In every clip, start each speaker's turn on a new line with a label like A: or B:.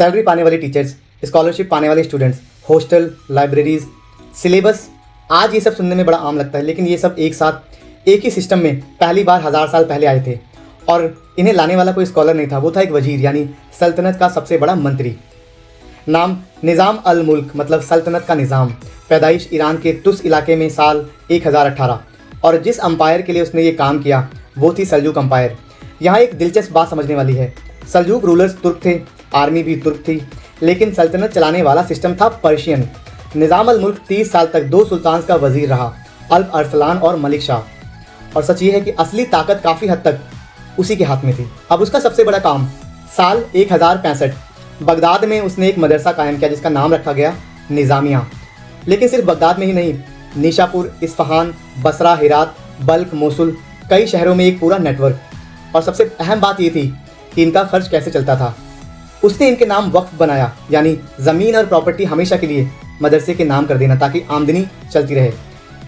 A: Salary पाने वाले teachers, scholarship पाने वाले स्टूडेंट्स, हॉस्टल, लाइब्रेरीज, सिलेबस, आज ये सब सुनने में बड़ा आम लगता है, लेकिन ये सब एक साथ एक ही सिस्टम में पहली बार 1000 साल पहले आए थे। और इन्हें लाने वाला कोई स्कॉलर नहीं था, वो था एक वजीर, यानी सल्तनत का सबसे बड़ा मंत्री। नाम निज़ाम अल मुल्क, मतलब सल्तनत का निज़ाम। पैदाइश ईरान के तुस इलाके में साल 1018, और जिस अंपायर के लिए उसने ये काम किया वो थी सल्जूक अंपायर। यहाँ एक दिलचस्प बात समझने वाली है, सल्जूक रूलर्स तुर्क थे, आर्मी भी तुर्क थी, लेकिन सल्तनत चलाने वाला सिस्टम था पर्शियन। निज़ाम अल मुल्क 30 साल तक 2 सुल्तान का वजीर रहा, अल्प अरसलान और मलिक शाह। और सच ये है कि असली ताकत काफ़ी हद तक उसी के हाथ में थी। अब उसका सबसे बड़ा काम, साल 1065 बगदाद में उसने एक मदरसा कायम किया जिसका नाम रखा गया निज़ामिया। लेकिन सिर्फ बगदाद में ही नहीं, Nishapur, Isfahan, Basra, Herat, Balkh, Mosul, कई शहरों में एक पूरा नेटवर्क। और सबसे अहम बात ये थी कि इनका खर्च कैसे चलता था। उसने इनके नाम वक्फ बनाया, यानी ज़मीन और प्रॉपर्टी हमेशा के लिए मदरसे के नाम कर देना ताकि आमदनी चलती रहे।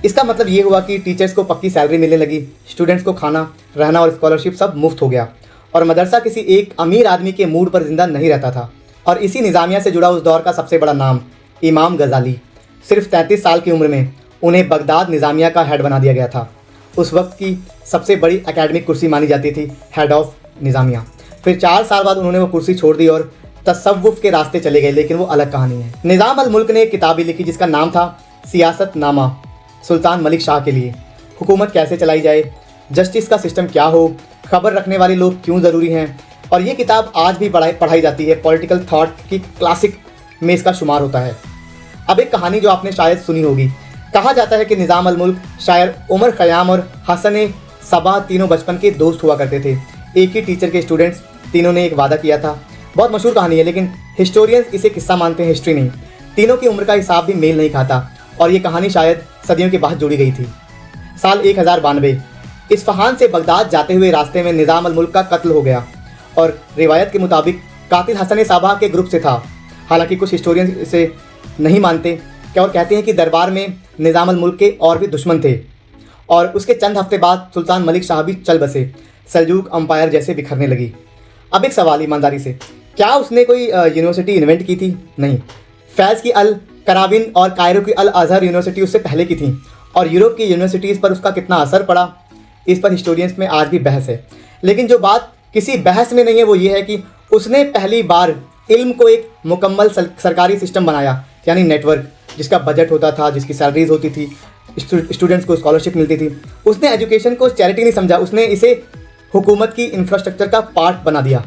A: इसका मतलब ये हुआ कि टीचर्स को पक्की सैलरी मिलने लगी, स्टूडेंट्स को खाना, रहना और स्कॉलरशिप सब मुफ्त हो गया, और मदरसा किसी एक अमीर आदमी के मूड पर जिंदा नहीं रहता था। और इसी निज़ामिया से जुड़ा उस दौर का सबसे बड़ा नाम इमाम गज़ाली। सिर्फ 33 साल की उम्र में उन्हें बगदाद निज़ामिया का हेड बना दिया गया था। उस वक्त की सबसे बड़ी एकेडमिक कुर्सी मानी जाती थी हेड ऑफ निज़ामिया। फिर 4 साल बाद उन्होंने वो कुर्सी छोड़ दी और तसव्वुफ़ के रास्ते चले गए, लेकिन वो अलग कहानी है। निज़ाम अल मुल्क ने एक किताब भी लिखी जिसका नाम था सियासत नामा, सुल्तान मलिक शाह के लिए। हुकूमत कैसे चलाई जाए, जस्टिस का सिस्टम क्या हो, खबर रखने वाले लोग क्यों ज़रूरी हैं। और ये किताब आज भी पढ़ाई जाती है, पॉलिटिकल थॉट की क्लासिक में इसका शुमार होता है। अब एक कहानी जो आपने शायद सुनी होगी, कहा जाता है कि निज़ाम अल मुल्क शायर उमर ख़याम और हसन सबा तीनों बचपन के दोस्त हुआ करते थे। एक ही टीचर के स्टूडेंट्स, तीनों ने एक वादा किया था। बहुत मशहूर कहानी है, लेकिन हिस्टोरियंस इसे किस्सा मानते हैं, हिस्ट्री नहीं। तीनों की उम्र का हिसाब भी मेल नहीं खाता, और ये कहानी शायद सदियों के बाद जोड़ी गई थी। साल 1092 इस्फहान से बगदाद जाते हुए रास्ते में निज़ाम अल मुल्क का कत्ल हो गया, और रिवायत के मुताबिक कातिल हसन साबा के ग्रुप से था। हालांकि कुछ हिस्टोरियंस इसे नहीं मानते और कहते हैं कि दरबार में निज़ाम अल मुल्क के और भी दुश्मन थे, और उसके चंद हफ्ते बाद सुल्तान मलिक शाह भी चल बसे, सल्जूक अंपायर जैसे बिखरने लगी। अब एक सवाल ईमानदारी से, क्या उसने कोई यूनिवर्सिटी इन्वेंट की थी? नहीं। फैज़ की अल कराविन और कायरो की अल अज़हर यूनिवर्सिटी उससे पहले की थी, और यूरोप की यूनिवर्सिटीज़ पर उसका कितना असर पड़ा, इस पर हिस्टोरियंस में आज भी बहस है। लेकिन जो बात किसी बहस में नहीं है वो ये है कि उसने पहली बार इल्म को एक मुकम्मल सरकारी सिस्टम बनाया, यानी नेटवर्क, जिसका बजट होता था, जिसकी सैलरीज होती थी, स्टूडेंट्स को स्कॉलरशिप मिलती थी। उसने एजुकेशन को चैरिटी नहीं समझा, उसने इसे हुकूमत की इंफ्रास्ट्रक्चर का पार्ट बना दिया।